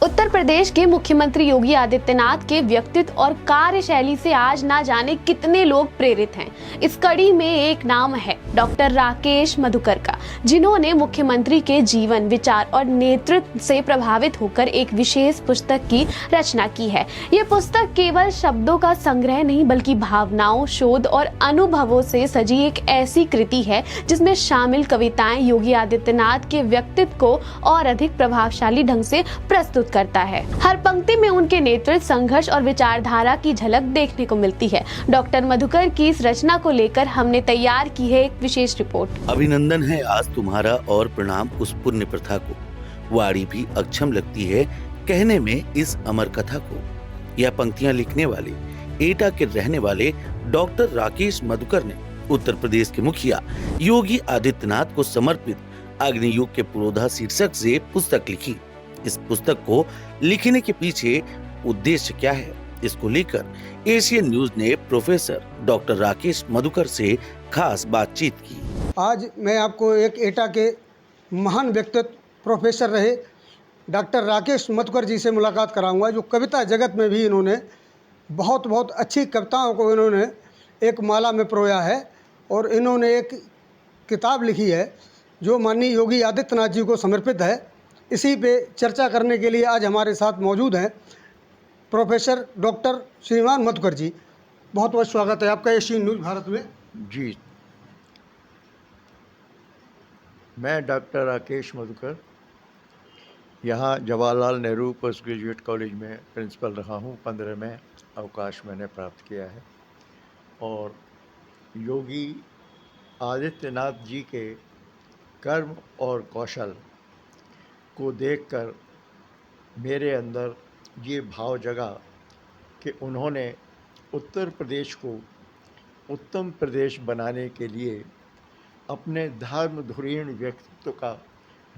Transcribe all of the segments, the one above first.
उत्तर प्रदेश के मुख्यमंत्री योगी आदित्यनाथ के व्यक्तित्व और कार्यशैली से आज ना जाने कितने लोग प्रेरित हैं। इस कड़ी में एक नाम है डॉक्टर राकेश मधुकर का, जिन्होंने मुख्यमंत्री के जीवन, विचार और नेतृत्व से प्रभावित होकर एक विशेष पुस्तक की रचना की है। ये पुस्तक केवल शब्दों का संग्रह नहीं, बल्कि भावनाओं, शोध और अनुभवों से सजी एक ऐसी कृति है जिसमें शामिल कविताएं योगी आदित्यनाथ के व्यक्तित्व को और अधिक प्रभावशाली ढंग से प्रस्तुत करता है। हर पंक्ति में उनके नेतृत्व, संघर्ष और विचारधारा की झलक देखने को मिलती है। डॉक्टर मधुकर की इस रचना को लेकर हमने तैयार की है एक विशेष रिपोर्ट। अभिनंदन है आज तुम्हारा और प्रणाम उस पुण्य प्रथा को, वाणी भी अक्षम लगती है कहने में इस अमर कथा को। यह पंक्तियां लिखने वाले एटा के रहने वाले डॉक्टर राकेश मधुकर ने उत्तर प्रदेश के मुखिया योगी आदित्यनाथ को समर्पित अग्नियुग के पुरोधा शीर्षक से पुस्तक लिखी। इस पुस्तक को लिखने के पीछे उद्देश्य क्या है, इसको लेकर एशियन न्यूज ने प्रोफेसर डॉक्टर राकेश मधुकर से खास बातचीत की। आज मैं आपको एक एटा के महान व्यक्तित्व प्रोफेसर रहे डॉक्टर राकेश मधुकर जी से मुलाकात कराऊंगा, जो कविता जगत में भी इन्होंने बहुत अच्छी कविताओं को इन्होंने एक माला में परोया है और इन्होंने एक किताब लिखी है जो माननीय योगी आदित्यनाथ जी को समर्पित है। इसी पे चर्चा करने के लिए आज हमारे साथ मौजूद हैं प्रोफेसर डॉक्टर श्रीमान मधुकर जी। बहुत बहुत स्वागत है आपका एशियन न्यूज़ भारत में। जी, मैं डॉक्टर राकेश मधुकर यहाँ Jawaharlal Nehru post graduate college में प्रिंसिपल रहा हूँ। 15 में अवकाश मैंने प्राप्त किया है और योगी आदित्यनाथ जी के कर्म और कौशल को देखकर मेरे अंदर ये भाव जगा कि उन्होंने उत्तर प्रदेश को उत्तम प्रदेश बनाने के लिए अपने धर्मधुरीण व्यक्तित्व का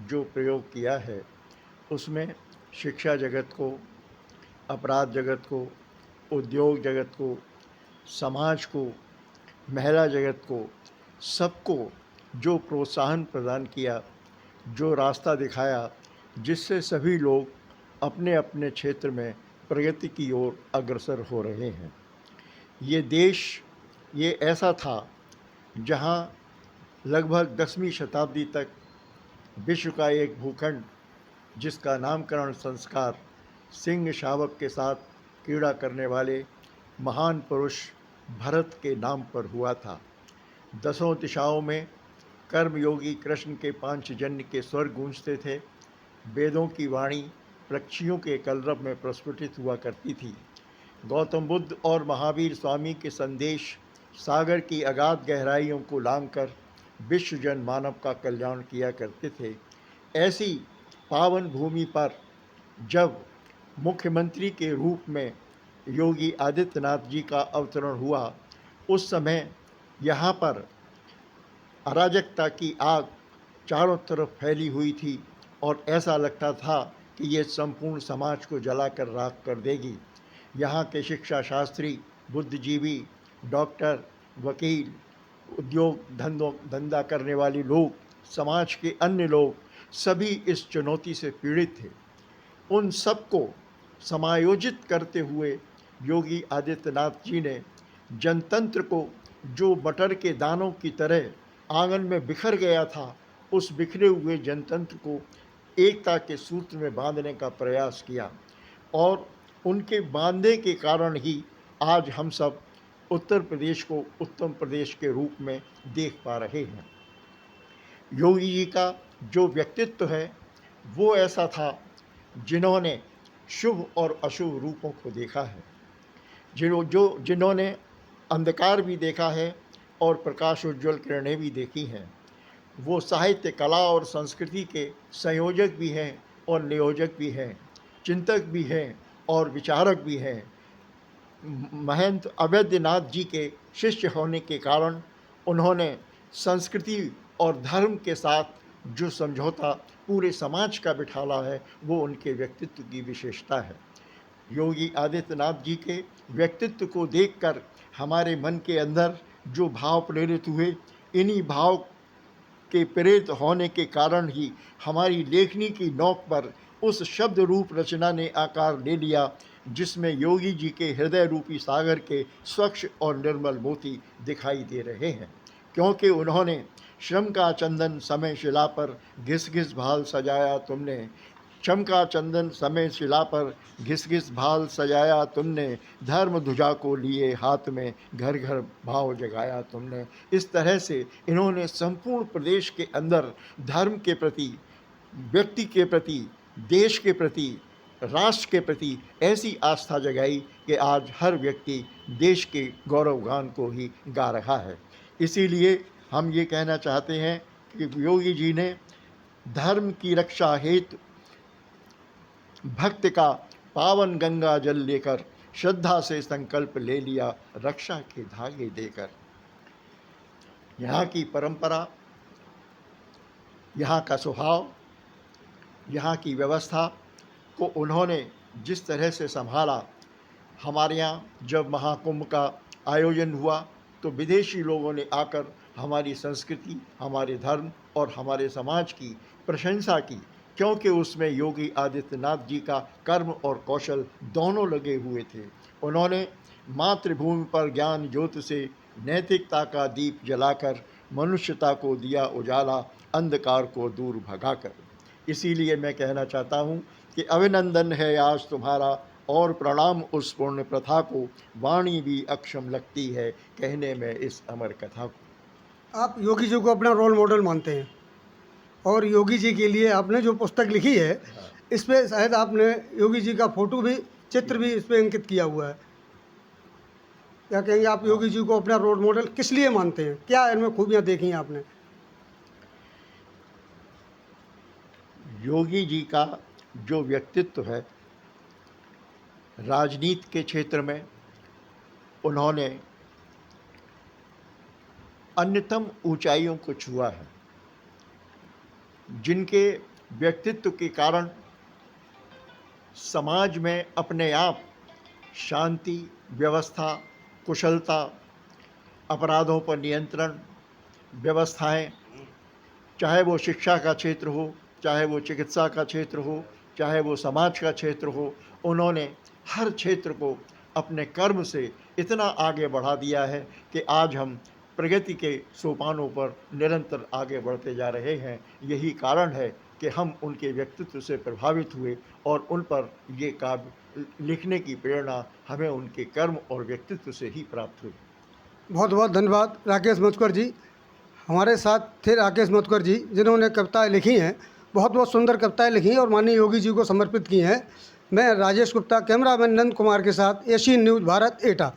जो प्रयोग किया है, उसमें शिक्षा जगत को, अपराध जगत को, उद्योग जगत को, समाज को, महिला जगत को, सबको जो प्रोत्साहन प्रदान किया, जो रास्ता दिखाया, जिससे सभी लोग अपने अपने क्षेत्र में प्रगति की ओर अग्रसर हो रहे हैं। ये देश ये ऐसा था जहाँ लगभग 10वीं शताब्दी तक विश्व का एक भूखंड, जिसका नामकरण संस्कार सिंह शावक के साथ क्रीड़ा करने वाले महान पुरुष भरत के नाम पर हुआ था। 10 दिशाओं में कर्मयोगी कृष्ण के पांचजन्य के स्वर गूंजते थे। वेदों की वाणी पक्षियों के कलरव में प्रस्फुटित हुआ करती थी। गौतम बुद्ध और महावीर स्वामी के संदेश सागर की अगाध गहराइयों को लांघकर विश्व जन मानव का कल्याण किया करते थे। ऐसी पावन भूमि पर जब मुख्यमंत्री के रूप में योगी आदित्यनाथ जी का अवतरण हुआ, उस समय यहाँ पर अराजकता की आग चारों तरफ फैली हुई थी और ऐसा लगता था कि ये संपूर्ण समाज को जलाकर राख कर देगी। यहाँ के शिक्षा शास्त्री, बुद्धिजीवी, डॉक्टर, वकील, उद्योग धंधा करने वाले लोग, समाज के अन्य लोग सभी इस चुनौती से पीड़ित थे। उन सबको समायोजित करते हुए योगी आदित्यनाथ जी ने जनतंत्र को, जो मटर के दानों की तरह आंगन में बिखर गया था, उस बिखरे हुए जनतंत्र को एकता के सूत्र में बांधने का प्रयास किया और उनके बांधने के कारण ही आज हम सब उत्तर प्रदेश को उत्तम प्रदेश के रूप में देख पा रहे हैं। योगी जी का जो व्यक्तित्व है वो ऐसा था जिन्होंने शुभ और अशुभ रूपों को देखा है, जिन्होंने अंधकार भी देखा है और प्रकाश उज्ज्वल किरणें भी देखी हैं। वो साहित्य, कला और संस्कृति के संयोजक भी हैं और नियोजक भी हैं, चिंतक भी हैं और विचारक भी हैं। महंत अवैधनाथ जी के शिष्य होने के कारण उन्होंने संस्कृति और धर्म के साथ जो समझौता पूरे समाज का बिठाला है, वो उनके व्यक्तित्व की विशेषता है। योगी आदित्यनाथ जी के व्यक्तित्व को देखकर हमारे मन के अंदर जो भाव प्रेरित हुए, इन्हीं भाव के प्रेरित होने के कारण ही हमारी लेखनी की नोक पर उस शब्द रूप रचना ने आकार ले लिया जिसमें योगी जी के हृदय रूपी सागर के स्वच्छ और निर्मल मोती दिखाई दे रहे हैं, क्योंकि उन्होंने श्रम का चंदन समय शिला पर घिस घिस भाल सजाया तुमने, श्रम का चंदन समय शिला पर घिस घिस भाल सजाया तुमने, धर्म ध्वजा को लिए हाथ में घर घर भाव जगाया तुमने। इस तरह से इन्होंने संपूर्ण प्रदेश के अंदर धर्म के प्रति, व्यक्ति के प्रति, देश के प्रति, राष्ट्र के प्रति ऐसी आस्था जगाई कि आज हर व्यक्ति देश के गौरवगान को ही गा रहा है। इसीलिए हम ये कहना चाहते हैं कि योगी जी ने धर्म की रक्षा हेतु भक्त का पावन गंगा जल लेकर श्रद्धा से संकल्प ले लिया रक्षा के धागे देकर। यहाँ की परंपरा, यहाँ का स्वभाव, यहाँ की व्यवस्था को उन्होंने जिस तरह से संभाला, हमारे यहाँ जब महाकुंभ का आयोजन हुआ तो विदेशी लोगों ने आकर हमारी संस्कृति, हमारे धर्म और हमारे समाज की प्रशंसा की, क्योंकि उसमें योगी आदित्यनाथ जी का कर्म और कौशल दोनों लगे हुए थे। उन्होंने मातृभूमि पर ज्ञान ज्योति से नैतिकता का दीप जलाकर मनुष्यता को दिया उजाला, अंधकार को दूर भगाकर। इसीलिए मैं कहना चाहता हूँ कि अभिनंदन है आज तुम्हारा और प्रणाम उस पुण्य प्रथा को, वाणी भी अक्षम लगती है कहने में इस अमर कथा को। आप योगी जी को अपना रोल मॉडल मानते हैं और योगी जी के लिए आपने जो पुस्तक लिखी है इस पे शायद आपने योगी जी का फोटो भी, चित्र भी इस पे अंकित किया हुआ है। क्या कहेंगे आप योगी जी को अपना रोल मॉडल किस लिए मानते हैं, क्या इनमें खूबियाँ देखी हैं आपने? योगी जी का जो व्यक्तित्व है, राजनीति के क्षेत्र में उन्होंने अन्यतम ऊंचाइयों को छुआ है, जिनके व्यक्तित्व के कारण समाज में अपने आप शांति, व्यवस्था, कुशलता, अपराधों पर नियंत्रण व्यवस्थाएं, चाहे वो शिक्षा का क्षेत्र हो, चाहे वो चिकित्सा का क्षेत्र हो, चाहे वो समाज का क्षेत्र हो, उन्होंने हर क्षेत्र को अपने कर्म से इतना आगे बढ़ा दिया है कि आज हम प्रगति के सोपानों पर निरंतर आगे बढ़ते जा रहे हैं। यही कारण है कि हम उनके व्यक्तित्व से प्रभावित हुए और उन पर ये काव्य लिखने की प्रेरणा हमें उनके कर्म और व्यक्तित्व से ही प्राप्त हुई। बहुत बहुत धन्यवाद राकेश मधुकर जी। हमारे साथ थे राकेश मधुकर जी, जिन्होंने कविताएं लिखी हैं, बहुत बहुत सुंदर कविताएं लिखी हैं और माननीय योगी जी को समर्पित की हैं। मैं राजेश गुप्ता, कैमरामैन नंद कुमार के साथ एशियन न्यूज़ भारत, एटा।